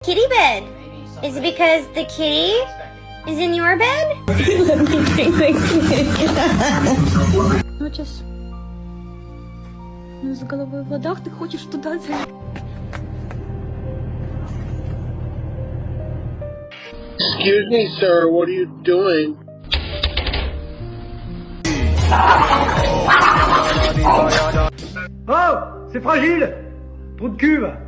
kitty bed? Is it because the kitty is in your bed? Let me drink the kitty. Noches. Ну, с головой в водах, ты хочешь туда залезть? Excuse me, sir, what are you doing? Oh, c'est fragile. Trou de cul.